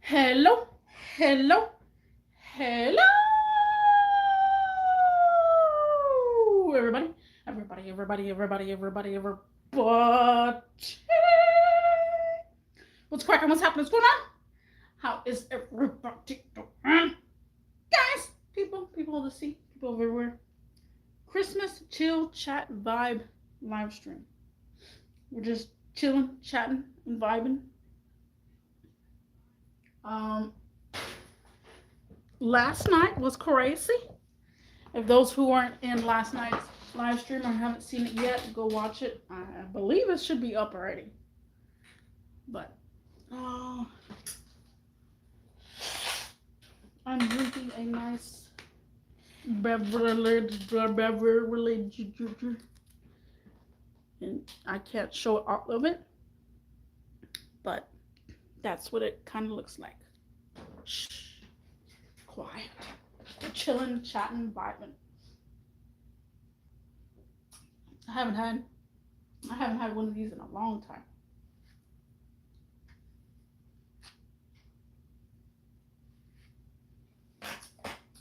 Hello, hello, hello, everybody, everybody. What's cracking? What's happening? What's going on? How is everybody doing? Guys, people of the sea, people everywhere. Christmas chill chat vibe live stream. We're just chilling, chatting, and vibing. Um, Last night was crazy. If those who weren't in last night's live stream or haven't seen it yet, go watch it. I believe it should be up already. But I'm drinking a nice beverage, and I can't show all of it, but that's what it kind of looks like. Shh, quiet, chilling, chatting, vibing. I haven't had one of these in a long time.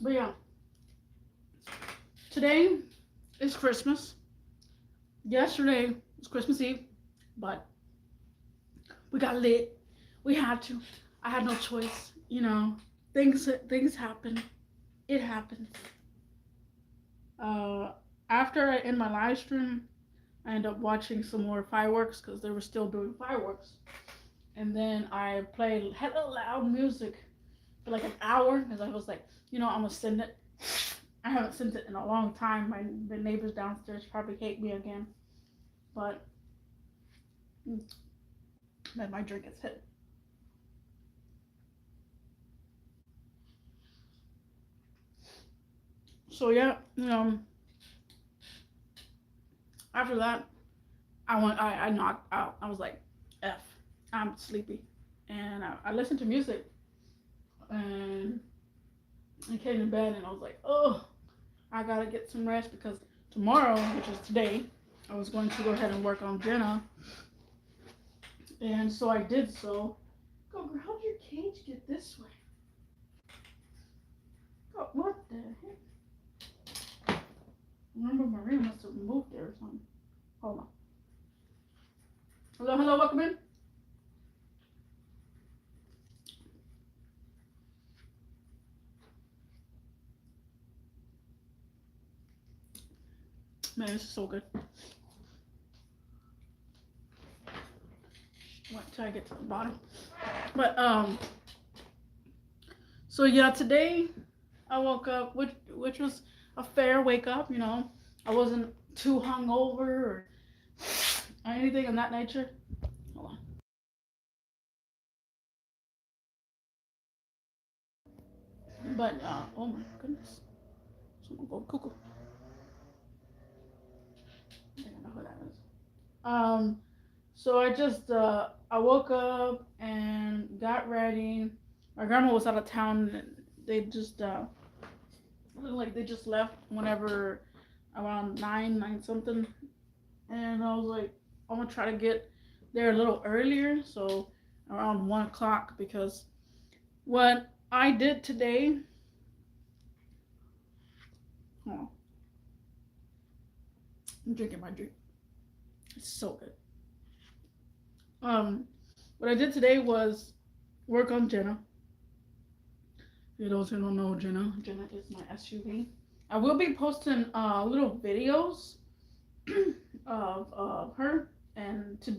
But yeah, today is Christmas. Yesterday was Christmas Eve, but we got lit. We had to. I had no choice. You know, things happen. It happens. Uh, After I end my live stream, I end up watching some more fireworks because they were still doing fireworks. And then I played hella loud music for like an hour because I was like, I'm gonna send it. I haven't sent it in a long time. The neighbors downstairs probably hate me again, but then my drink is hit. So yeah, after that, I knocked out. I was like, F, I'm sleepy, and I listened to music, and I came to bed, and I was like, oh, I gotta get some rest because tomorrow, which is today, I was going to go ahead and work on Jenna, and so I did so. Go, girl, how'd your cage get this way? Go, what the heck? Remember, Maria must have moved there or something. Hold on. Hello, welcome in. Man, this is so good. Wait till I get to the bottom. But so yeah, today I woke up, which was a fair wake up. I wasn't too hungover or anything of that nature. Hold on. But oh my goodness, someone go cuckoo. I think I know who that is. So I woke up and got ready. My grandma was out of town. And they just like they just left whenever around nine something, and I was like, I'm gonna try to get there a little earlier, so around 1 o'clock, because what I did today. Oh, I'm drinking my drink. It's so good. Um, what I did today was work on Jenna. For those who don't know Jenna is my SUV. I will be posting little videos of her and to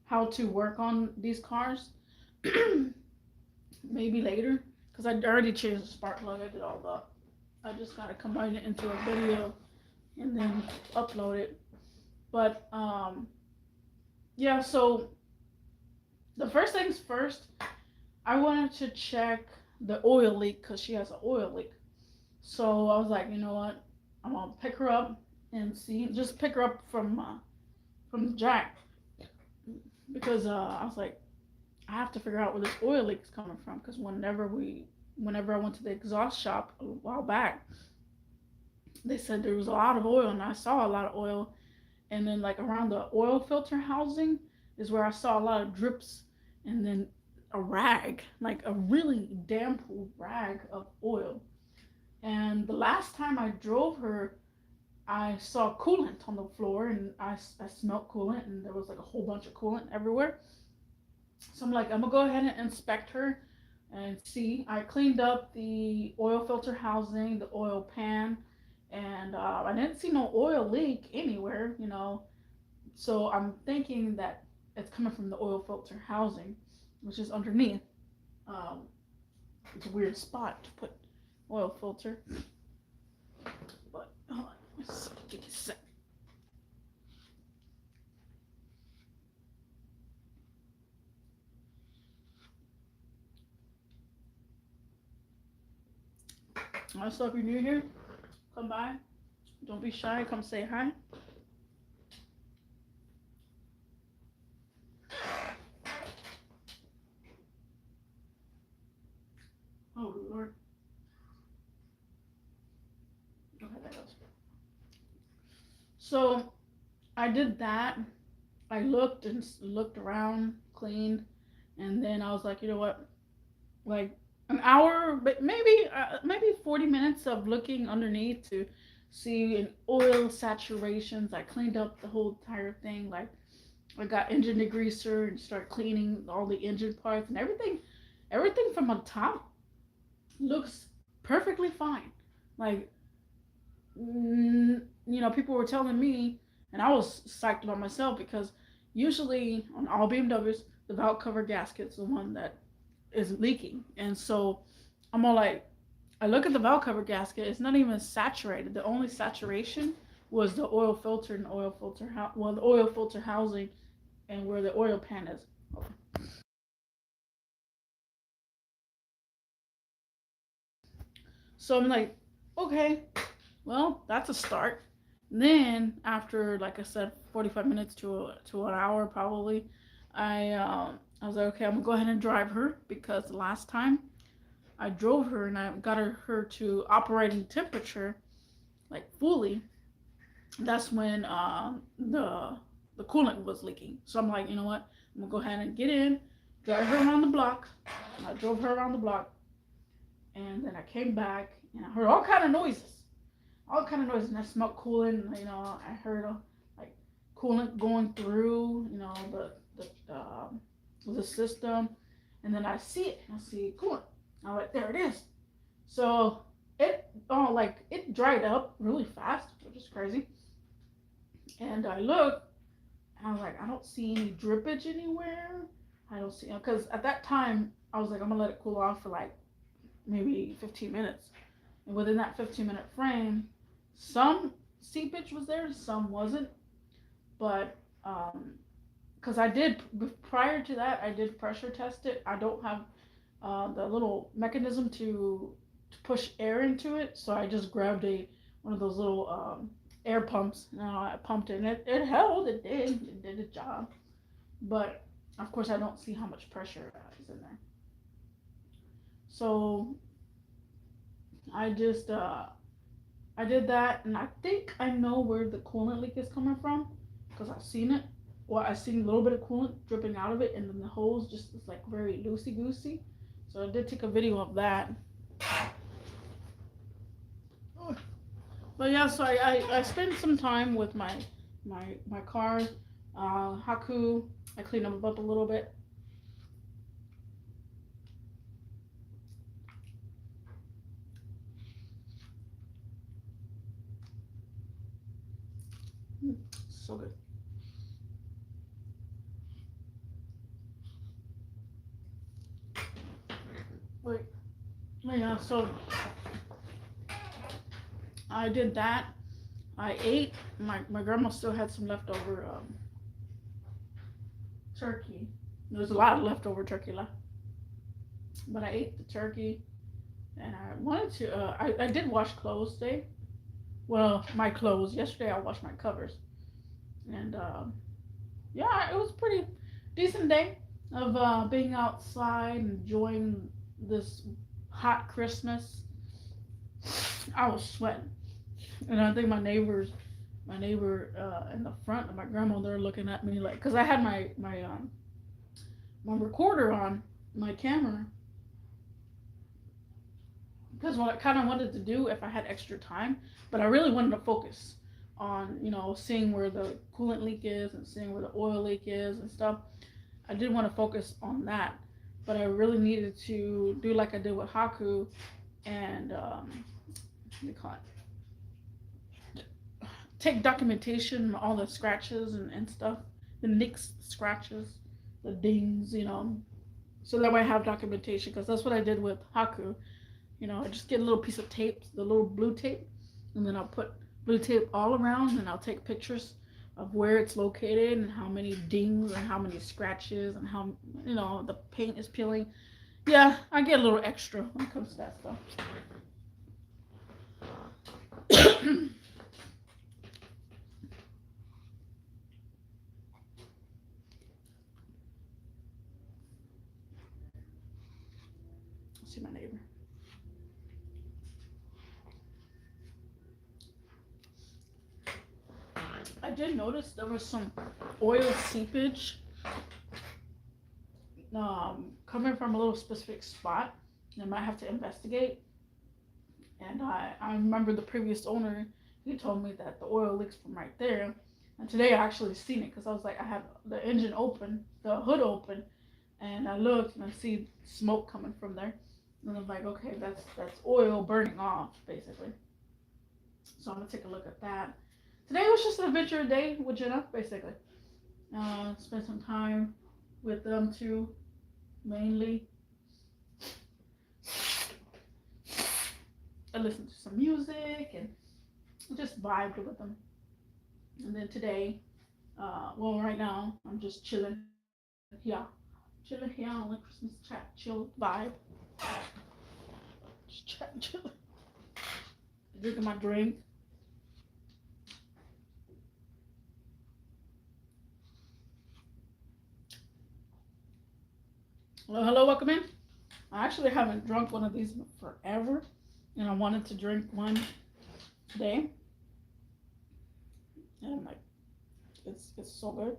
how to work on these cars. Maybe later, because I already changed the spark plug. I did all that. I just gotta combine it into a video and then upload it. But yeah. So the first things first, I wanted to check the oil leak because she has an oil leak. So I was like, you know what? I'm gonna pick her up and see. Just pick her up from the jack because I was like, I have to figure out where this oil leak is coming from because whenever I went to the exhaust shop a while back, they said there was a lot of oil, and I saw a lot of oil, and then like around the oil filter housing is where I saw a lot of drips, and then a rag, like a really damp rag of oil. And the last time I drove her, I saw coolant on the floor, and I smelled coolant, and there was like a whole bunch of coolant everywhere. So I'm like, I'm gonna go ahead and inspect her and see. I cleaned up the oil filter housing, the oil pan, and I didn't see no oil leak anywhere, you know. So I'm thinking that it's coming from the oil filter housing, which is underneath. Um, it's a weird spot to put oil filter, but hold on, give me a sec. So if you're new here, come by. Don't be shy. Come say hi. Oh Lord. Okay, that goes. So I did that. I looked and looked around, cleaned, and then I was like, you know what? Like an hour, but maybe 40 minutes of looking underneath to see an oil saturations. I cleaned up the whole entire thing. Like I got engine degreaser and started cleaning all the engine parts and everything. Everything from on top looks perfectly fine. Like you know, people were telling me, and I was psyched about myself because usually on all BMWs, the valve cover gasket's the one that is leaking, and so I'm all like, I look at the valve cover gasket, it's not even saturated. The only saturation was the oil filter and the oil filter well, the oil filter housing and where the oil pan is. So I'm like, okay, well, that's a start. Then after, like I said, 45 minutes to an hour probably, I was like, okay, I'm gonna go ahead and drive her because the last time I drove her and I got her to operating temperature like fully, that's when the coolant was leaking. So I'm like, you know what? I'm gonna go ahead and get in, drive her around the block. I drove her around the block, and then I came back and I heard all kind of noises, and I smelled coolant. You know, I heard like coolant going through, you know, the system, and then I see it. I see coolant. I'm like, there it is. So it dried up really fast, which is crazy. And I looked, and I was like, I don't see any drippage anywhere. I don't see, because at that time I was like, I'm gonna let it cool off for like maybe 15 minutes. And within that 15-minute frame, some seepage was there, some wasn't. But because I did prior to that, I did pressure test it. I don't have the little mechanism to push air into it, so I just grabbed a one of those little air pumps. And I pumped it, and it held. It did its job. But of course, I don't see how much pressure is in there. So I just I did that, and I think I know where the coolant leak is coming from because I've seen it. Well, I've seen a little bit of coolant dripping out of it, and then the hose just is like very loosey goosey. So I did take a video of that. But yeah, so I spent some time with my car, Haku. I cleaned them up a little bit. So good. Wait, yeah. So I did that. I ate. My grandma still had some leftover turkey. There's a lot of leftover turkey left, but I ate the turkey, and I wanted to. I did wash clothes today. Well, my clothes. Yesterday I washed my covers, and yeah, it was pretty decent day of being outside, enjoying this hot Christmas. I was sweating, and I think my neighbor in the front of my grandma, they're looking at me like, cause I had my recorder on, my camera because what I kind of wanted to do if I had extra time, but I really wanted to focus on, seeing where the coolant leak is and seeing where the oil leak is and stuff. I did want to focus on that, but I really needed to do like I did with Haku and what do you call it? Take documentation, all the scratches and stuff, the nicks, scratches, the dings, so that way I have documentation because that's what I did with Haku. I just get a little piece of tape, the little blue tape, and then I'll put blue tape all around and I'll take pictures of where it's located and how many dings and how many scratches and how, the paint is peeling. Yeah, I get a little extra when it comes to that stuff. See my neighbor. I did notice there was some oil seepage coming from a little specific spot. I might have to investigate. And I remember the previous owner, he told me that the oil leaks from right there. And today I actually seen it because I was like, I had the engine open, the hood open, and I looked and I see smoke coming from there. And I was like, okay, that's oil burning off, basically. So I'm gonna take a look at that. Today was just an adventure day with Jenna, basically. Spent some time with them too, mainly. I listened to some music and just vibed with them. And then today, right now, I'm just chilling here. Chilling here on the Christmas chat, chill vibe. Just chatting, chilling. Drinking my drink. Well, hello, welcome in. I actually haven't drunk one of these forever, and I wanted to drink one today. And I'm like, it's so good.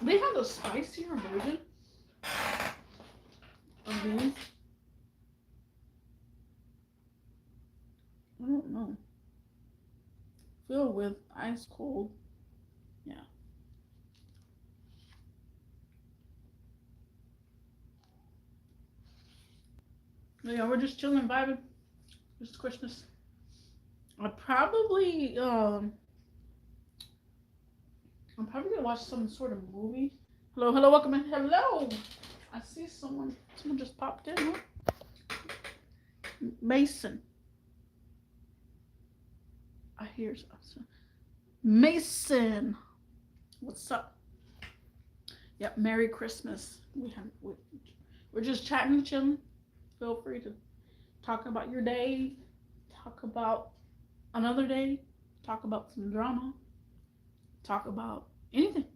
They have a spicier version of these. I don't know. Filled with ice cold. Yeah. Yeah, we're just chilling, vibing. It's Christmas. I'm probably gonna watch some sort of movie. Hello, hello, welcome in. Hello. I see someone. Someone just popped in. Huh? Mason. I hear something. Mason. What's up? Yep. Merry Christmas. We're just chatting and chilling. Feel free to talk about your day. Talk about another day. Talk about some drama. Talk about anything.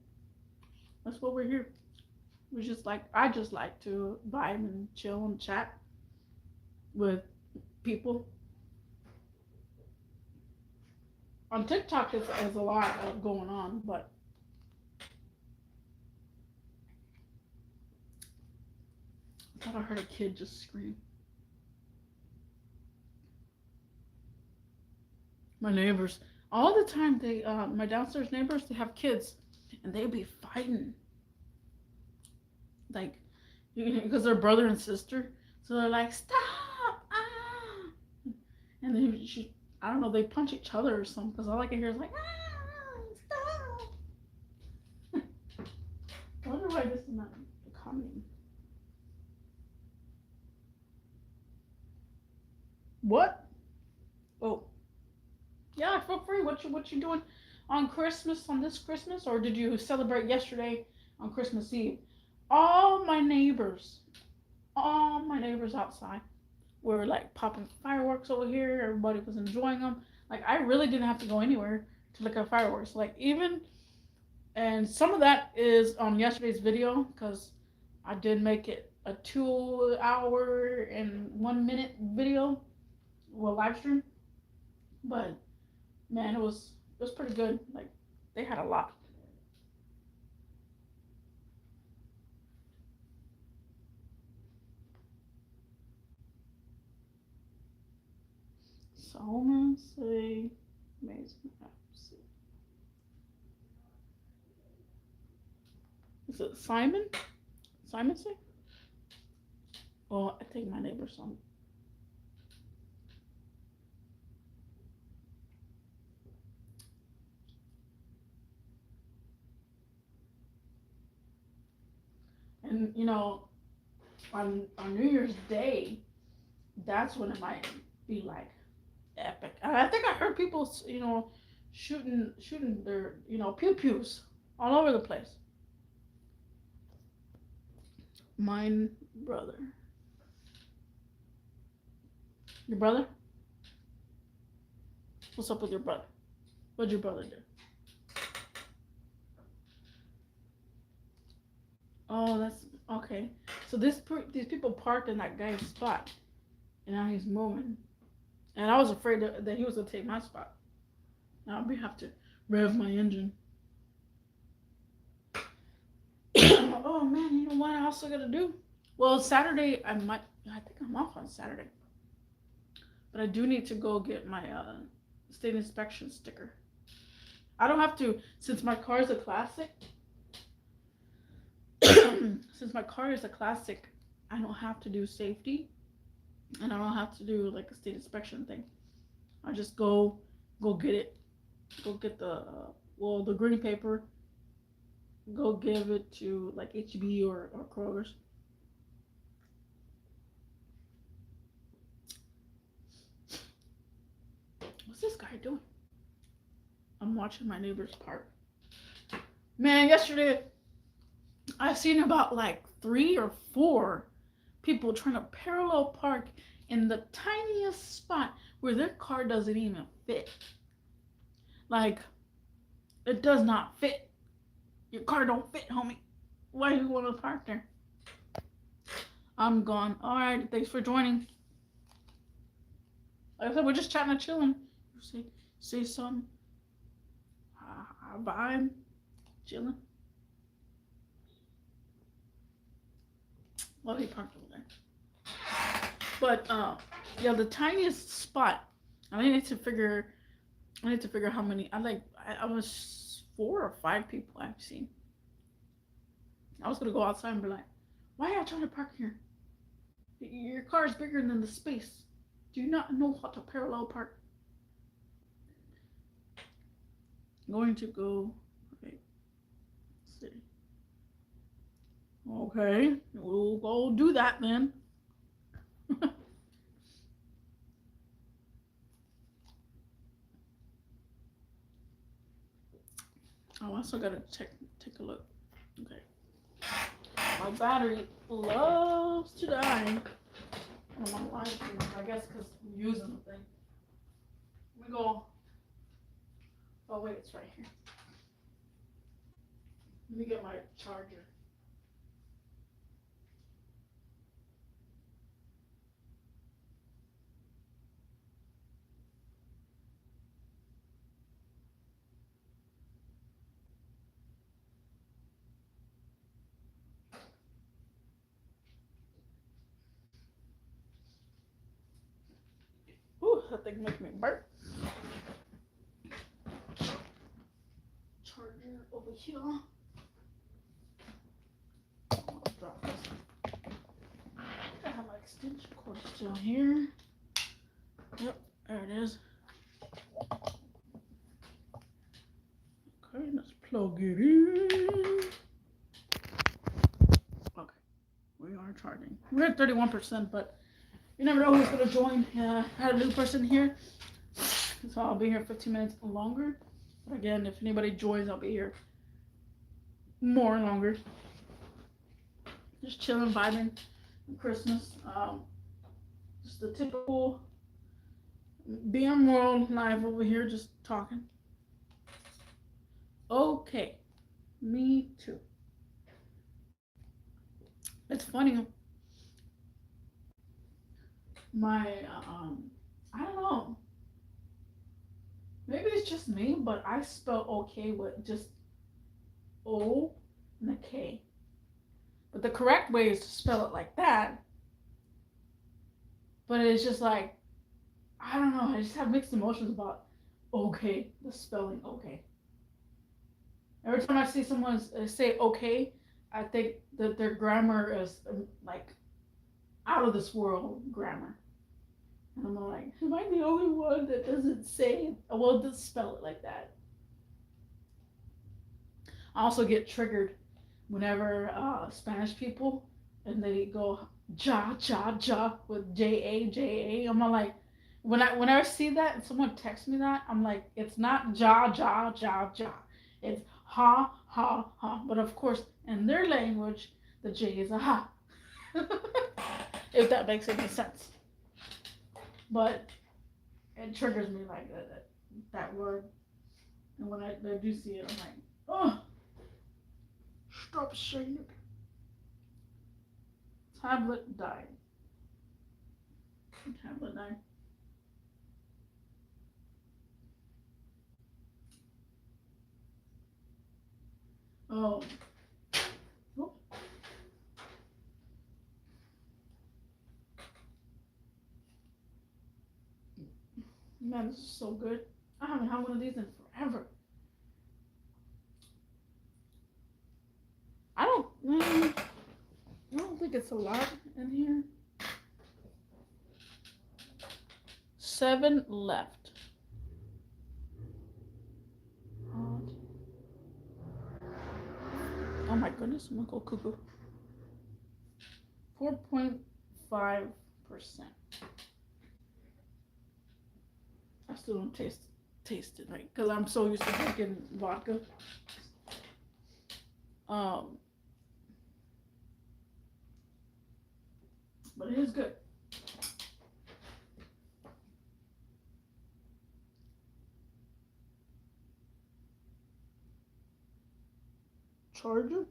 That's what we're here. I just like to vibe and chill and chat with people. On TikTok, there's a lot going on, but I thought I heard a kid just scream. My neighbors, all the time, my downstairs neighbors, they have kids, and they be fighting, like, because they're brother and sister, so they're like, stop, and then I don't know, they punch each other or something, because all I can hear is like, stop. I wonder why this is not coming. What? Oh. Yeah, feel free. What you doing on this Christmas, or did you celebrate yesterday on Christmas Eve? All my neighbors, outside were like popping fireworks over here. Everybody was enjoying them. Like I really didn't have to go anywhere to look at fireworks. And some of that is on yesterday's video because I did make it a 2 hour and 1 minute video, live stream, but man, it was pretty good. Like they had a lot. So hold on, say amazing apps. Is it Simon? Simon say? Oh, I think my neighbor's son. And you know, on New Year's Day, that's when it might be like epic. And I think I heard people, shooting their, pew pews all over the place. Mine brother. Your brother? What's up with your brother? What'd your brother do? Oh, that's okay. So these people parked in that guy's spot, and now he's moving. And I was afraid that he was gonna take my spot. Now we have to rev my engine. Oh man, you know what I also gotta do? Well, Saturday I think I'm off on Saturday, but I do need to go get my state inspection sticker. I don't have to since my car is a classic. Since my car is a classic, I don't have to do safety, and I don't have to do like a state inspection thing. I just go get it, go get the green paper, go give it to like HEB or Kroger's. What's this guy doing? I'm watching my neighbor's park. Man, yesterday I've seen about like 3 or 4 people trying to parallel park in the tiniest spot where their car doesn't even fit. Like, it does not fit. Your car don't fit, homie. Why do you want to park there? I'm gone. All right, thanks for joining. Like I said, we're just chatting and chilling. Say something. Vibe, chilling. Well, he parked over there. But yeah, the tiniest spot. I need to figure how many. I was 4 or 5 people I've seen. I was gonna go outside and be like, "Why are you trying to park here? Your car is bigger than the space. Do you not know how to parallel park?" I'm going to go. Okay. Let's see. Okay, we'll go do that then. Oh, I also gotta take a look. Okay. My battery loves to die on my live stream. I guess because I'm using the thing. Let me go. Oh wait, it's right here. Let me get my charger. Ooh, that thing makes me burp. Charger over here. I'll drop this. I have my extension cord still here. Yep, there it is. Okay, let's plug it in. Okay, we are charging. We're at 31%, but you never know who's gonna join. I had a new person here, so I'll be here 15 minutes longer. But again, if anybody joins, I'll be here more longer. Just chilling, vibing, Christmas. Just the typical BM World live over here, just talking. Okay, me too. It's funny. My I don't know. Maybe it's just me, but I spell okay with just O and a K. But the correct way is to spell it like that. But it's just like, I don't know. I just have mixed emotions about okay, the spelling okay. Every time I see someone say okay, I think that their grammar is like out of this world grammar. And I'm like, am I the only one that doesn't say, well, doesn't spell it like that? I also get triggered whenever Spanish people and they go ja with J A. I'm like, when I see that and someone texts me that, I'm like, it's not ja. It's ha. But of course, in their language, the J is a ha. If that makes any sense. But it triggers me like that word. And when I do see it, I'm like, oh, stop saying it. Tablet died. Tablet died. Oh, oh, man, this is so good. I haven't had one of these in forever. I don't, I don't think it's a lot in here. 7 left. Oh my goodness, I'm gonna go cuckoo. 4.5%. I still don't taste it right because I'm so used to drinking vodka. Um, but it is good. Charger?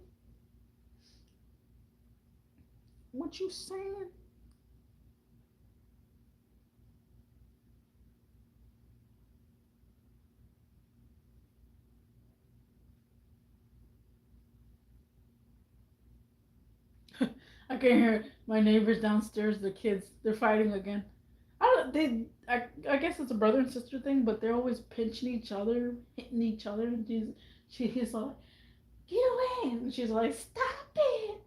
What you saying? I can hear my neighbors downstairs. The kids, they're fighting again. I don't. I guess it's a brother and sister thing, but they're always pinching each other, hitting each other. And he's like, get away, and she's like, stop it.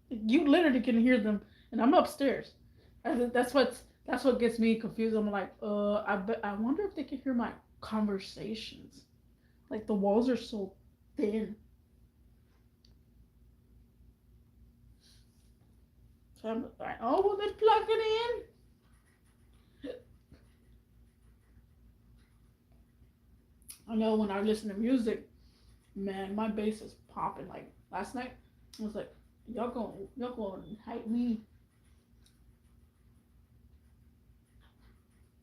You literally can hear them, and I'm upstairs. That's what gets me confused. I'm like, I wonder if they can hear my conversations. Like the walls are so thin. So I'm like, oh, well, they plug it in. I know when I listen to music, man, my bass is popping. Like last night, I was like, y'all gonna hype me.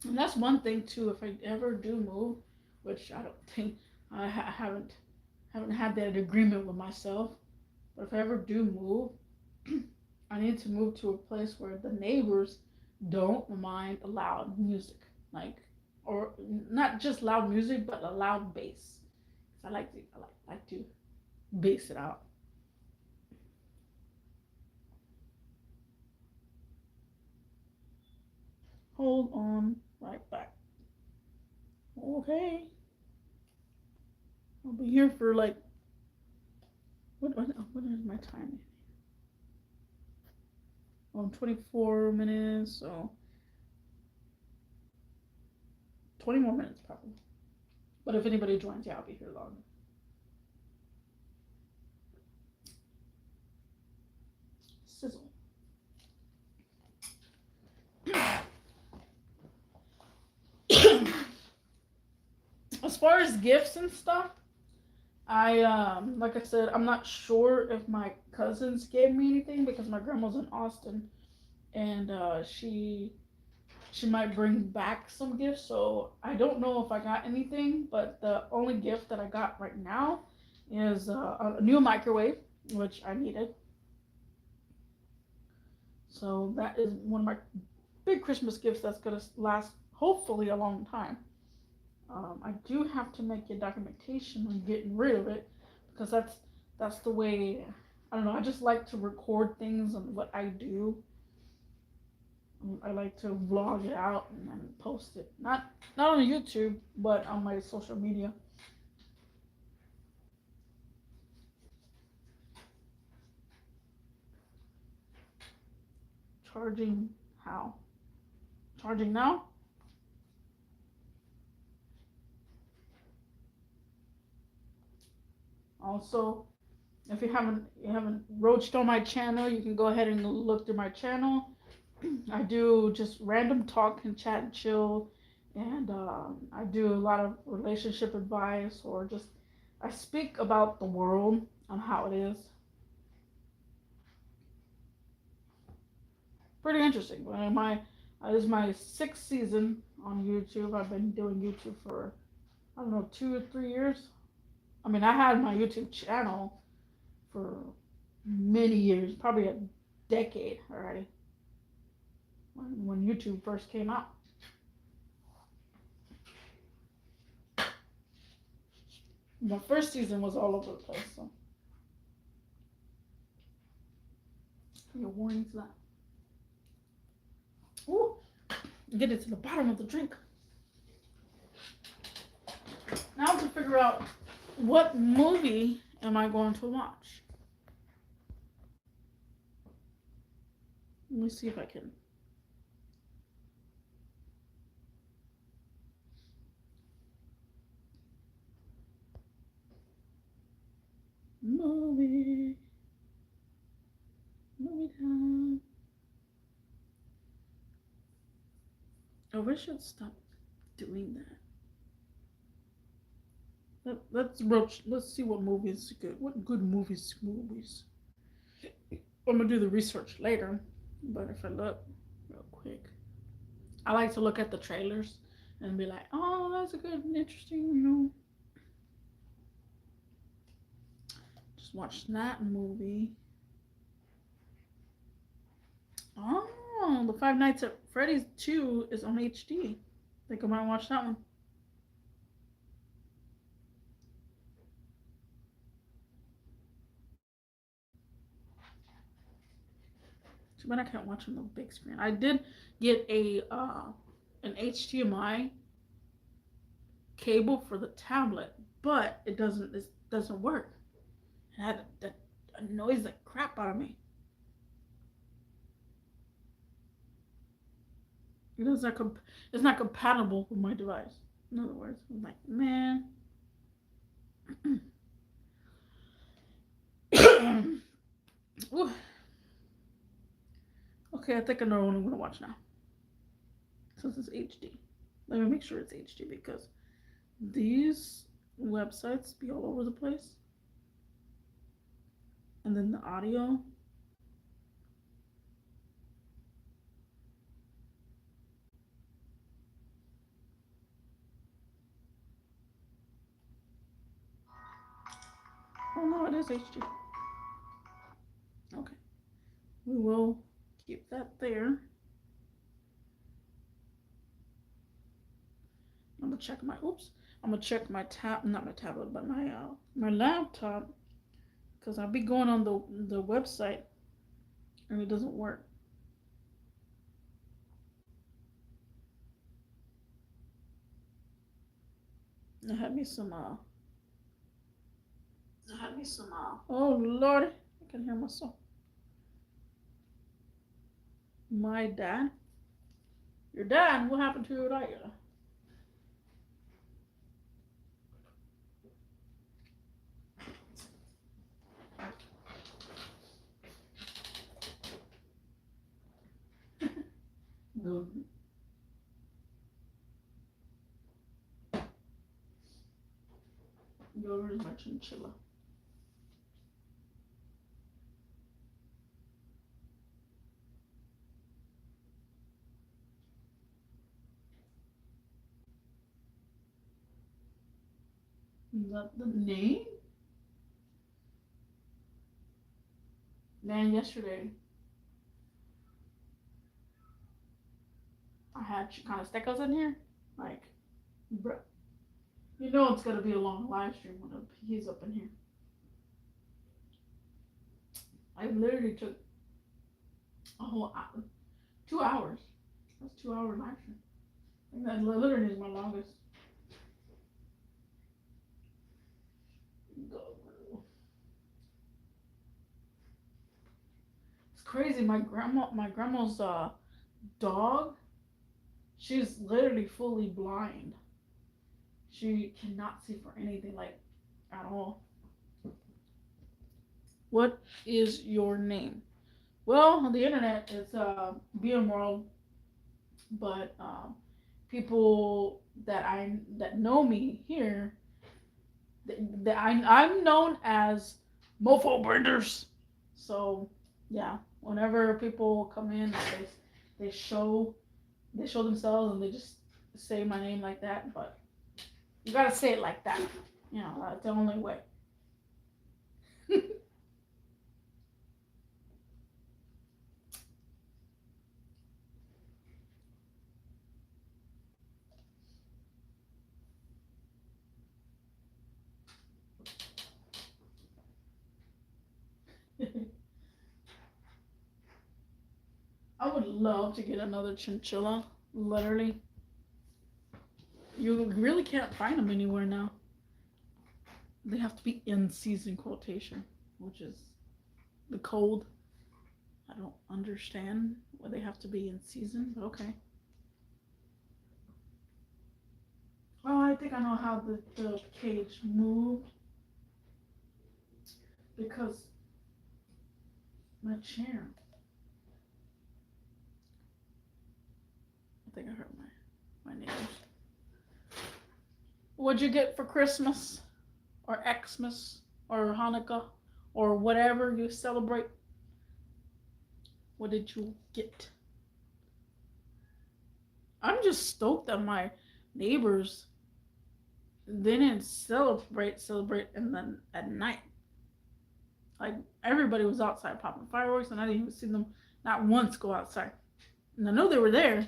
And that's one thing too. If I ever do move, which I don't think I haven't had that agreement with myself. But if I ever do move, I need to move to a place where the neighbors don't mind loud music, like, or not just loud music, but a loud bass. I like to bass it out. Hold on, right back. Okay, I'll be here for like what is my time? 24 minutes, so 20 more minutes probably. But if anybody joins, yeah, I'll be here longer. Sizzle. As far as gifts and stuff, I like I said, I'm not sure if my cousins gave me anything because my grandma's in Austin and she might bring back some gifts. So I don't know if I got anything, but the only gift that I got right now is a new microwave, which I needed. So that is one of my big Christmas gifts that's gonna last hopefully a long time. I do have to make a documentation on getting rid of it because that's the way. I don't know. I just like to record things and what I do. I like to vlog it out and then post it. Not on YouTube, but on my social media. Charging how? Charging now? Also, if you haven't roached on my channel, you can go ahead and look through my channel. I do just random talk and chat and chill, and I do a lot of relationship advice, or just I speak about the world on how it is. Pretty interesting. This is my sixth season on YouTube. I've been doing YouTube for I don't know 2 or 3 years. I mean, I had my YouTube channel for many years, probably a decade already, when YouTube first came out. The first season was all over the place, so your warning to that. Ooh, get it to the bottom of the drink. Now to figure out what movie am I going to watch. Let me see if I can. Movie time. Oh, we should stop doing that. Let's see what movies good. What good movies? I'm gonna do the research later, but if I look real quick, I like to look at the trailers and be like, oh, that's a good, interesting, just watch that movie. Oh, the Five Nights at Freddy's 2 is on HD. Think I might watch that one. Too bad I can't watch on the big screen. I did get an HDMI cable for the tablet, but it doesn't work. That annoys the crap out of me. It's not compatible with my device. In other words, I'm like, man. Okay, I think I know what I'm gonna watch now. Since it's HD. Let me make sure it's HD because these websites be all over the place. And then the audio. Oh no, it is HD. Okay. We will keep that there. I'm gonna check my not my tablet, but my laptop, because I'll be going on the website and it doesn't work. I had me some oh Lord, I can hear myself. My dad? Your dad? What happened to your dad? No. Where's my chinchilla? Is that the name? Man, yesterday I had Chicana Steakhouse in here. Like, bruh. You know it's gonna be a long live stream when he's up in here. I literally took a whole hour, 2 hours That's 2 hour live stream. And that literally is my longest. Go. It's crazy. My grandma's dog. She's literally fully blind. She cannot see for anything, like at all. What is your name? Well, on the internet, it's BM World, but people that know me here, I'm known as Mofo Benders. So yeah, whenever people come in, they show they show themselves and they just say my name like that. But you gotta say it like that. You know, that's the only way. I would love to get another chinchilla. Literally, you really can't find them anywhere now. They have to be in season quotation, which is the cold. I don't understand why they have to be in season, but okay. Oh, I think I know how the cage moved because my chair. I think I heard my neighbors. What'd you get for Christmas or Xmas or Hanukkah or whatever you celebrate? What did you get? I'm just stoked that my neighbors didn't celebrate, and then at night, like everybody was outside popping fireworks, and I didn't even see them not once go outside. And I know they were there.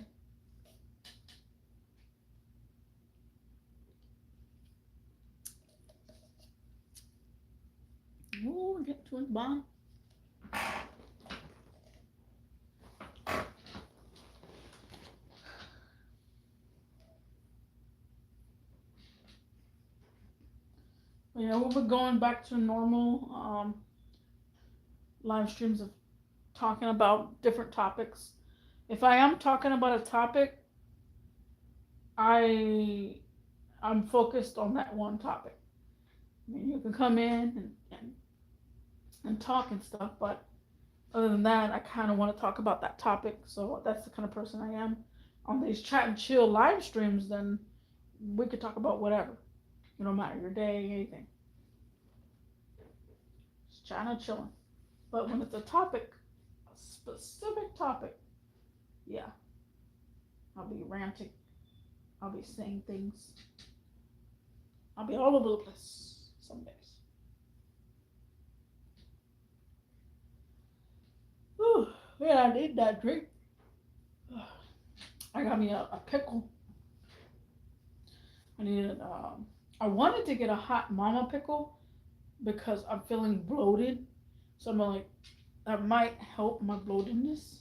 Oh, get to his bond. Yeah, we'll be going back to normal live streams of talking about different topics. If I am talking about a topic, I'm focused on that one topic. I mean, you can come in and talk and stuff, but other than that, I kind of want to talk about that topic. So that's the kind of person I am. On these chat and chill live streams, then we could talk about whatever. It don't matter your day, anything. Just chatting and chilling. But when it's a topic, a specific topic, yeah, I'll be ranting. I'll be saying things. I'll be all over the place some days. Whew, man, I need that drink. I got me a pickle. I needed. I wanted to get a hot mama pickle because I'm feeling bloated. So I'm like, that might help my bloatedness.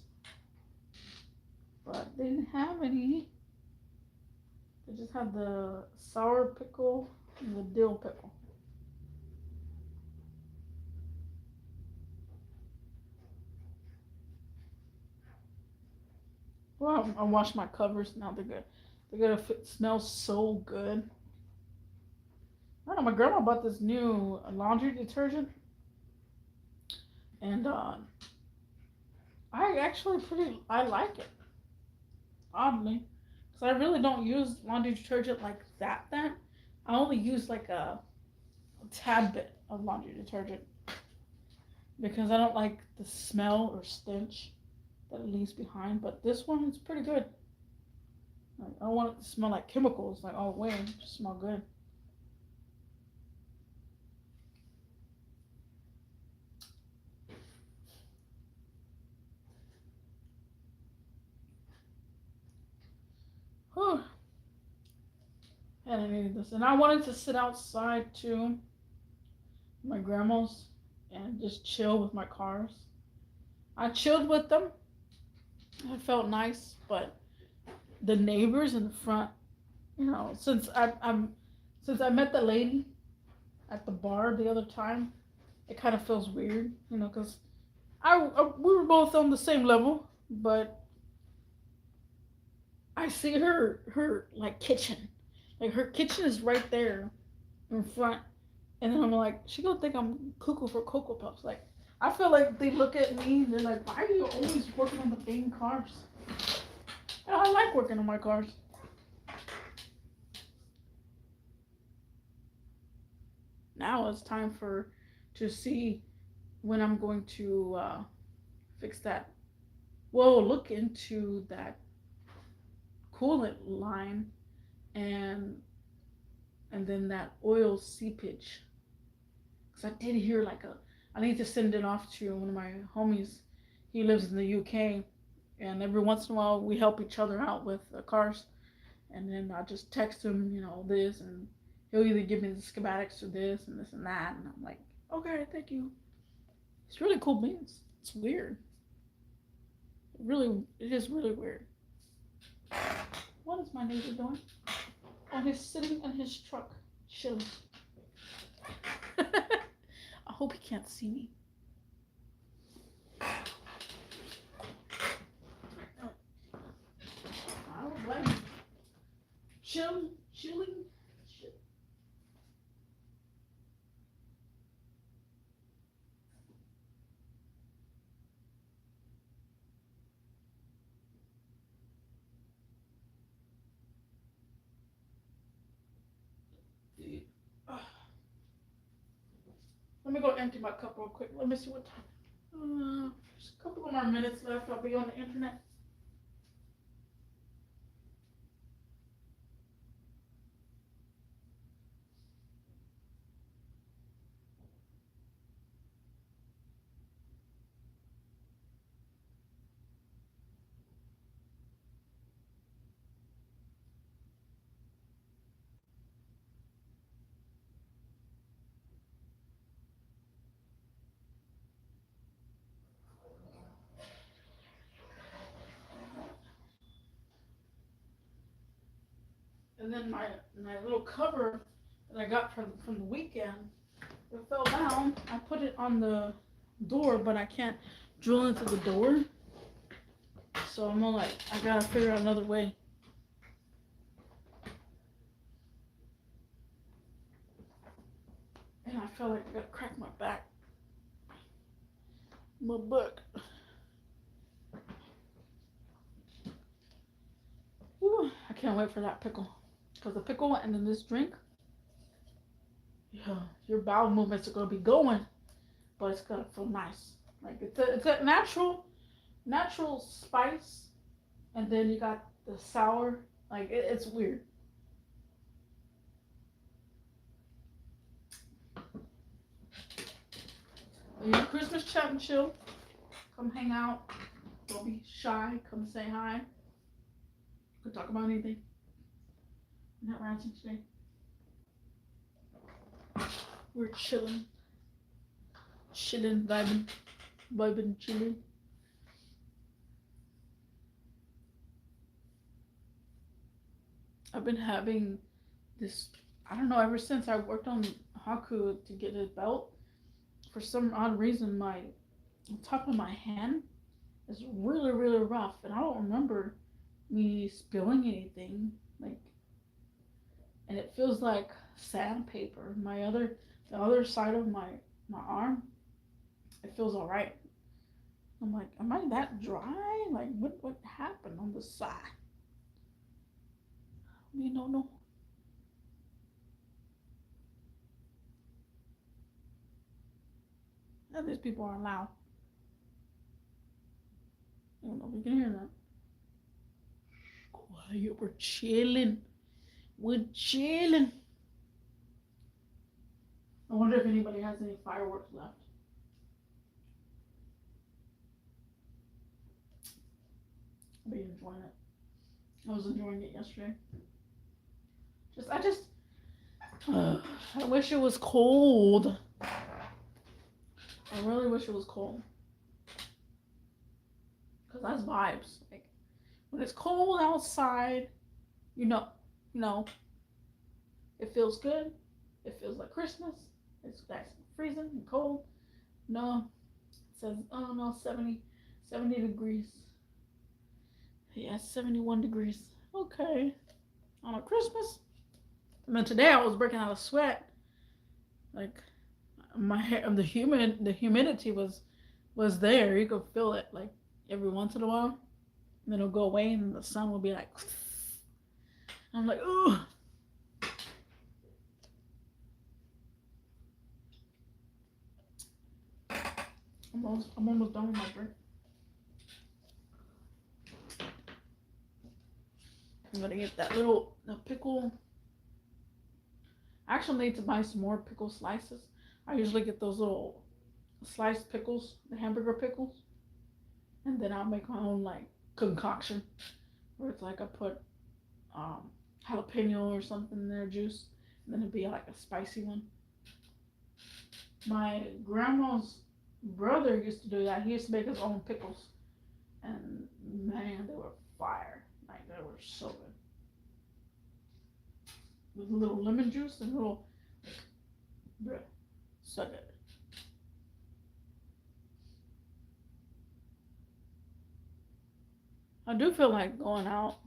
But they didn't have any. They just had the sour pickle and the dill pickle. Well, I washed my covers. Now they're good. They're gonna smell so good. I don't know. My grandma bought this new laundry detergent, and I like it. Oddly, because I really don't use laundry detergent like that. I only use like a tad bit of laundry detergent because I don't like the smell or stench that it leaves behind. But this one is pretty good. Like, I don't want it to smell like chemicals like all the way. It just smell good. Whew. And I needed this. And I wanted to sit outside too, my grandma's, and just chill with my cars. I chilled with them. It felt nice, but the neighbors in the front, since I met the lady at the bar the other time, it kind of feels weird, because we were both on the same level, but I see her like kitchen, like her kitchen is right there in front, and then I'm like, she gonna think I'm cuckoo for Cocoa Puffs. Like, I feel like they look at me and they're like, why are you always working on the dang cars? And I like working on my cars. Now it's time to see when I'm going to fix that. Well, look into that coolant line and then that oil seepage. Because I did hear I need to send it off to one of my homies. He lives in the UK, and every once in a while we help each other out with cars. And then I just text him, this, and he'll either give me the schematics or this and this and that. And I'm like, okay, thank you. It's really cool beans. It's weird. It is really weird. What is my neighbor doing? Oh, he's sitting in his truck, chilling. I hope he can't see me. I don't blame him. Chilling. Let me go empty my cup real quick. Let me see what time. There's a couple of more minutes left. I'll be on the internet. And then my little cover that I got from the weekend, it fell down. I put it on the door, but I can't drill into the door. So I'm like, I gotta figure out another way. And I feel like I gotta crack my back. My butt. Whew, I can't wait for that pickle. Because the pickle and then this drink, yeah, your bowel movements are gonna be going, but it's gonna feel nice. Like it's a natural spice, and then you got the sour. Like it's weird. Your Christmas chat and chill. Come hang out. Don't be shy. Come say hi. You can talk about anything. I'm not ranting today. We're chilling, vibing, chilling. I've been having this, I don't know, ever since I worked on Haku to get a belt. For some odd reason, my top of my hand is really, really rough, and I don't remember me spilling anything. Like, and it feels like sandpaper. The other side of my arm, it feels all right. I'm like, am I that dry? Like, what happened on the side? We don't know. And these people are loud. I don't know if you can hear that. Quiet, we're chilling. We're chilling. I wonder if anybody has any fireworks left. I'll be enjoying it. I was enjoying it yesterday. I wish it was cold. I really wish it was cold. Cause that's vibes. Like When it's cold outside, you know, you know, it feels good. It feels like Christmas. It's nice and freezing and cold. No, it says, oh no, 70 degrees. Yeah, 71 degrees. Okay. On a Christmas. And then today I was breaking out of sweat. Like my hair, the humidity was there. You could feel it like every once in a while. And then it'll go away and the sun will be like, I'm like, ooh. I'm almost done with my drink. I'm gonna get that little the pickle. I actually need to buy some more pickle slices. I usually get those little sliced pickles, the hamburger pickles, and then I'll make my own like concoction where it's like I put um, jalapeno or something in their juice, and then it'd be like a spicy one. My grandma's brother used to do that. He used to make his own pickles, and man, they were fire. Like they were so good with a little lemon juice and a little, bruh, so good. I do feel like going out,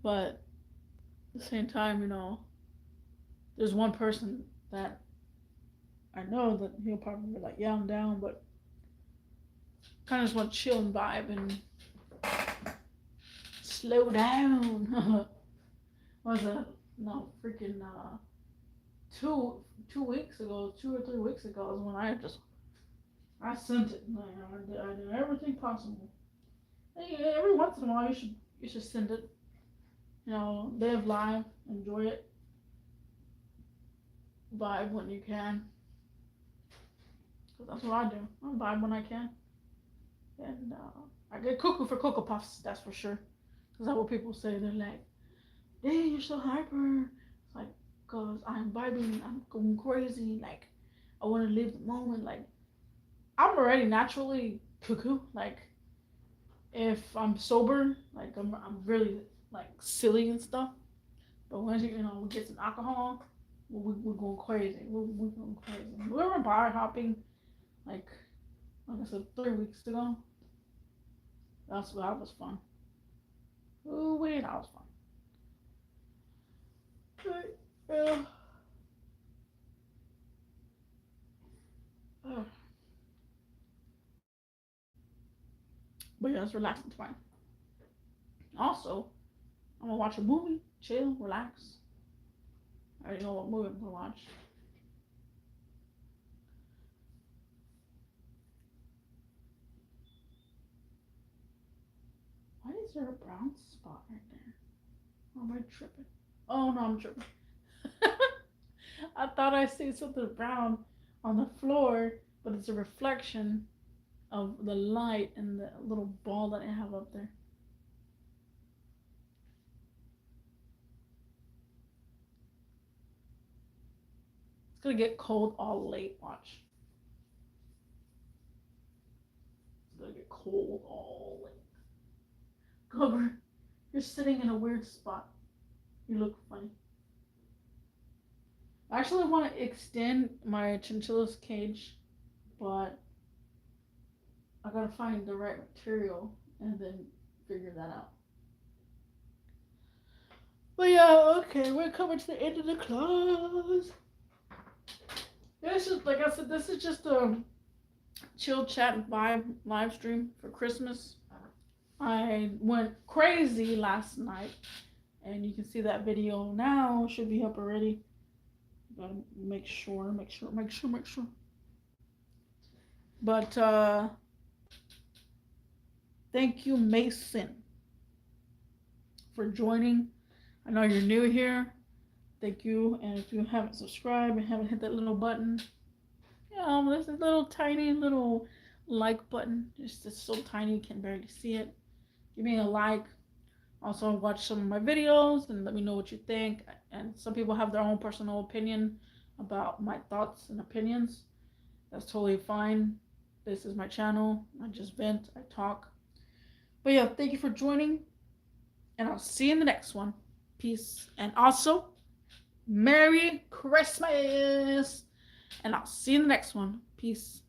but at the same time, there's one person that I know that he'll probably be like, yeah, I'm down, but kind of just want to chill and vibe and slow down. Was it? No, freaking two weeks ago, 2 or 3 weeks ago is when I sent it. Like, I did everything possible. Hey, every once in a while, you should send it. Live life, enjoy it, vibe when you can. Cause that's what I do. I vibe when I can, and I get cuckoo for Cocoa Puffs. That's for sure. Cause that's what people say. They're like, "Dang, you're so hyper." It's like, cause I'm vibing. I'm going crazy. Like, I want to live the moment. Like, I'm already naturally cuckoo. Like, if I'm sober, like I'm really like silly and stuff. But once we get some alcohol, we're going crazy. We're going crazy. We were bar hopping like like I said 3 weeks ago. That was fun. Ooh wait, that was fun. Uh, uh, but yeah, it's relaxing time. Also, I'm gonna watch a movie, chill, relax. I already know what movie I'm gonna watch. Why is there a brown spot right there? Or am I tripping? Oh no, I'm tripping. I thought I see something brown on the floor, but it's a reflection of the light and the little ball that I have up there. It's gonna get cold all late. Watch. It's gonna get cold all late. Cover. You're sitting in a weird spot. You look funny. I actually want to extend my chinchilla's cage, but I gotta find the right material and then figure that out. But yeah, okay, we're coming to the end of the class. This is like I said, this is just a chill chat vibe live stream for Christmas. I went crazy last night, and you can see that video now. Should be up already. Gotta make sure. But thank you, Mason, for joining. I know you're new here. Thank you. And if you haven't subscribed and haven't hit that little button, there's a little tiny little like button. It's so tiny you can barely see it. Give me a like. Also, watch some of my videos and let me know what you think. And some people have their own personal opinion about my thoughts and opinions. That's totally fine. This is my channel. I just vent, I talk. But yeah, thank you for joining, and I'll see you in the next one. Peace. And also, Merry Christmas. And I'll see you in the next one. Peace.